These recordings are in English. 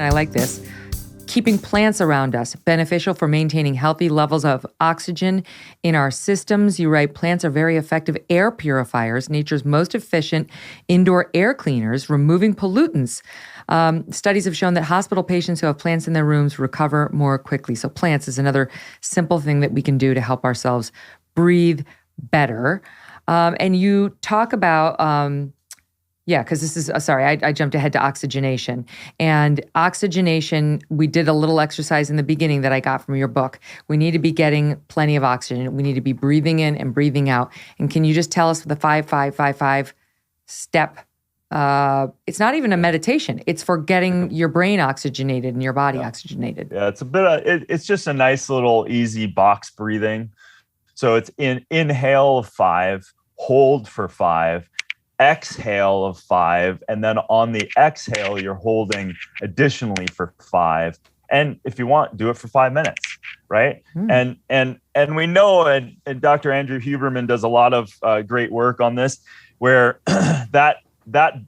I like this. Keeping plants around us, beneficial for maintaining healthy levels of oxygen in our systems. You write, plants are very effective air purifiers, nature's most efficient indoor air cleaners, removing pollutants. Studies have shown that hospital patients who have plants in their rooms recover more quickly. So plants is another simple thing that we can do to help ourselves breathe better. And you talk about... because this is, I jumped ahead to oxygenation. And oxygenation, we did a little exercise in the beginning that I got from your book. We need to be getting plenty of oxygen. We need to be breathing in and breathing out. And can you just tell us the 5-5-5-5 step? It's not even a meditation. It's for getting your brain oxygenated and your body oxygenated. Yeah, it's a bit it's just a nice little easy box breathing. So it's inhale of 5, hold for 5, exhale of 5, and then on the exhale you're holding additionally for 5, and if you want, do it for 5 minutes, right? And we know, and Dr. Andrew Huberman does a lot of great work on this, where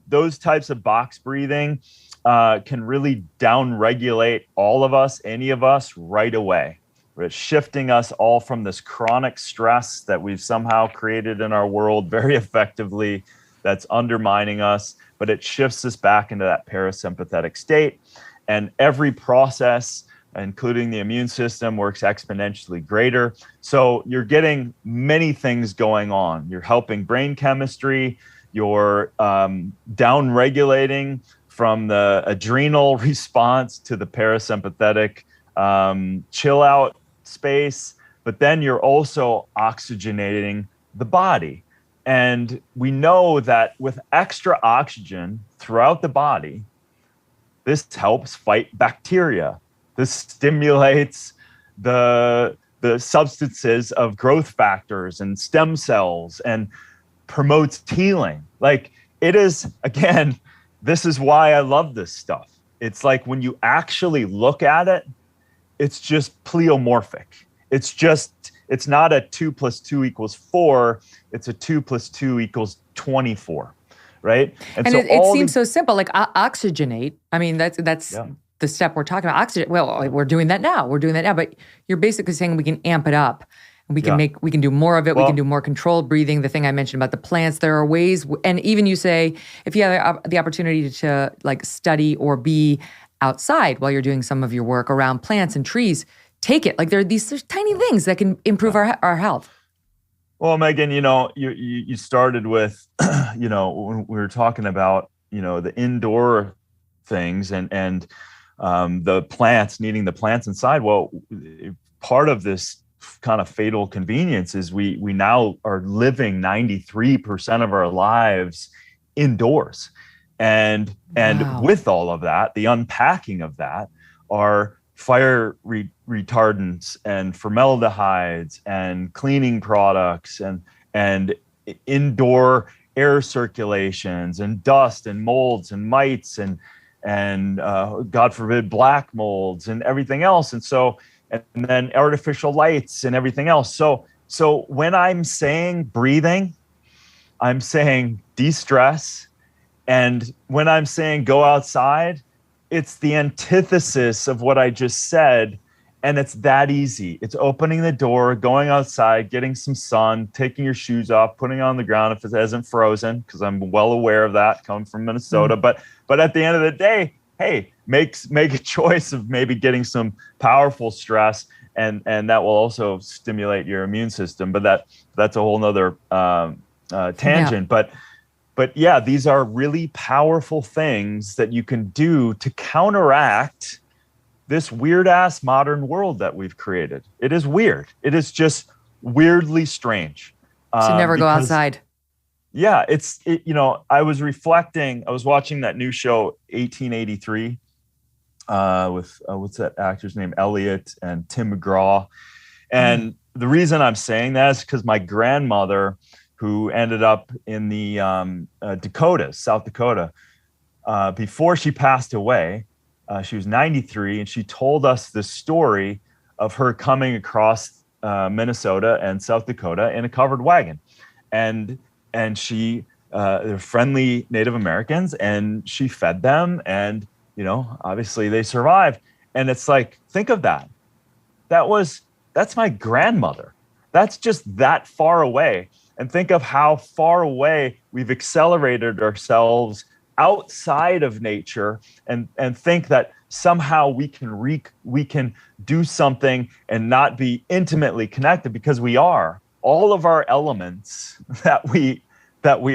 those types of box breathing can really down regulate all of us, any of us, right away. It's shifting us all from this chronic stress that we've somehow created in our world very effectively, that's undermining us, but it shifts us back into that parasympathetic state. And every process, including the immune system, works exponentially greater. So you're getting many things going on. You're helping brain chemistry, you're down regulating from the adrenal response to the parasympathetic chill out space, but then you're also oxygenating the body. And we know that with extra oxygen throughout the body, this helps fight bacteria. This stimulates the substances of growth factors and stem cells and promotes healing. Like, it is, again, this is why I love this stuff. It's like when you actually look at it, it's just pleomorphic. It's not a 2 + 2 = 4. It's a 2 + 2 = 24, right? And so it seems so simple, like oxygenate. I mean, that's the step we're talking about. Oxygen. Well, we're doing that now. But you're basically saying we can amp it up. And we can do more of it. We can do more controlled breathing. The thing I mentioned about the plants, there are ways, and even you say, if you have the opportunity to like study or be outside while you're doing some of your work around plants and trees, take it. Like there's tiny things that can improve our health. Well, Megyn, you started with, when we were talking about, the indoor things and the plants, needing the plants inside. Well, part of this kind of fatal convenience is we now are living 93% of our lives indoors. And with all of that, the unpacking of that are fire retardants and formaldehydes and cleaning products and indoor air circulations and dust and molds and mites and God forbid black molds and everything else. And then artificial lights and everything else. So when I'm saying breathing, I'm saying de-stress. And when I'm saying go outside, it's the antithesis of what I just said. And it's that easy. It's opening the door, going outside, getting some sun, taking your shoes off, putting it on the ground if it hasn't frozen, because I'm well aware of that coming from Minnesota. But at the end of the day, hey, make a choice of maybe getting some powerful stress, and that will also stimulate your immune system. But that's a whole nother tangent. Yeah. But yeah, these are really powerful things that you can do to counteract this weird ass modern world that we've created. It is weird. It is just weirdly strange. Should never go outside. Yeah, I was reflecting. I was watching that new show 1883 with what's that actor's name, Elliot and Tim McGraw. And the reason I'm saying that is because my grandmother, who ended up in the Dakotas, South Dakota, before she passed away, she was 93, and she told us the story of her coming across Minnesota and South Dakota in a covered wagon. And she, they're friendly Native Americans, and she fed them, and obviously they survived. And it's like, think of that. That's my grandmother. That's just that far away. And think of how far away we've accelerated ourselves outside of nature, and think that somehow we can do something and not be intimately connected, because we are. All of our elements that we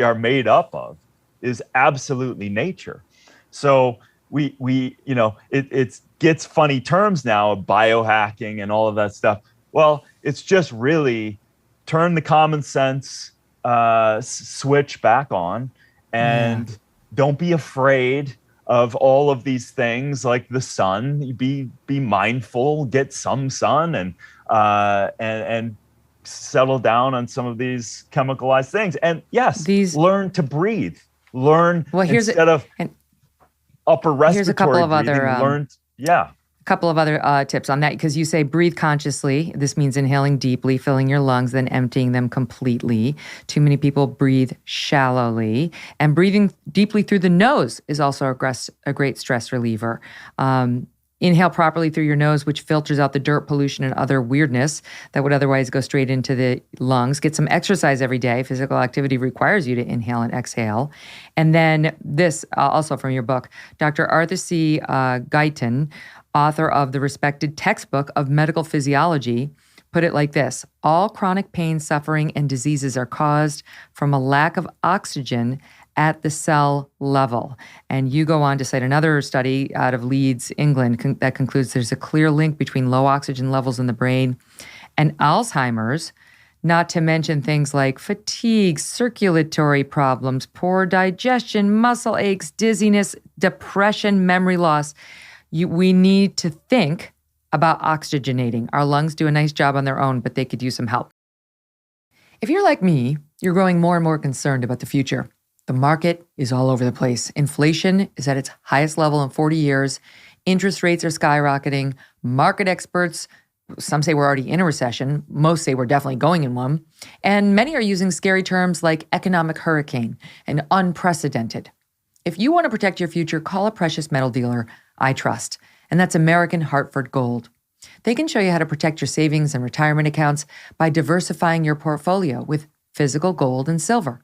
are made up of is absolutely nature. So it gets funny terms now, biohacking and all of that stuff. Well, it's just really turn the common sense switch back on, and don't be afraid of all of these things like the sun. Be mindful, get some sun, and settle down on some of these chemicalized things. And yes, learn to breathe. Instead of upper respiratory here's a couple of breathing, couple of other tips on that, because you say breathe consciously. This means inhaling deeply, filling your lungs, then emptying them completely. Too many people breathe shallowly. And breathing deeply through the nose is also a great stress reliever. Inhale properly through your nose, which filters out the dirt, pollution, and other weirdness that would otherwise go straight into the lungs. Get some exercise every day. Physical activity requires you to inhale and exhale. And then this, also from your book, Dr. Arthur C. Guyton, author of the respected textbook of medical physiology, put it like this: all chronic pain, suffering, and diseases are caused from a lack of oxygen at the cell level. And you go on to cite another study out of Leeds, England, that concludes there's a clear link between low oxygen levels in the brain and Alzheimer's, not to mention things like fatigue, circulatory problems, poor digestion, muscle aches, dizziness, depression, memory loss. We need to think about oxygenating. Our lungs do a nice job on their own, but they could use some help. If you're like me, you're growing more and more concerned about the future. The market is all over the place. Inflation is at its highest level in 40 years. Interest rates are skyrocketing. Market experts, some say we're already in a recession. Most say we're definitely going in one. And many are using scary terms like economic hurricane and unprecedented. If you want to protect your future, call a precious metal dealer I trust, and that's American Hartford Gold. They can show you how to protect your savings and retirement accounts by diversifying your portfolio with physical gold and silver.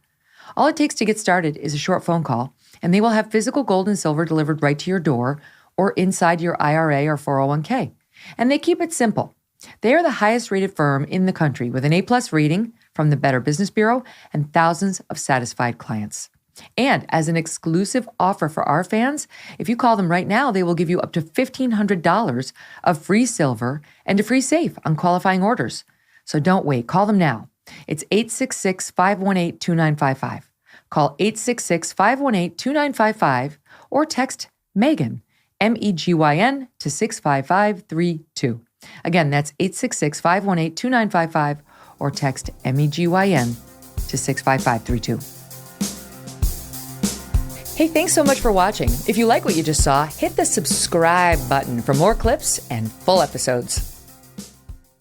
All it takes to get started is a short phone call, and they will have physical gold and silver delivered right to your door or inside your IRA or 401k. And they keep it simple. They are the highest rated firm in the country with an A+ rating from the Better Business Bureau and thousands of satisfied clients. And as an exclusive offer for our fans, if you call them right now, they will give you up to $1,500 of free silver and a free safe on qualifying orders. So don't wait. Call them now. It's 866-518-2955. Call 866-518-2955 or text Megyn, MEGYN, to 65532. Again, that's 866-518-2955 or text MEGYN to 65532. Hey, thanks so much for watching. If you like what you just saw, hit the subscribe button for more clips and full episodes.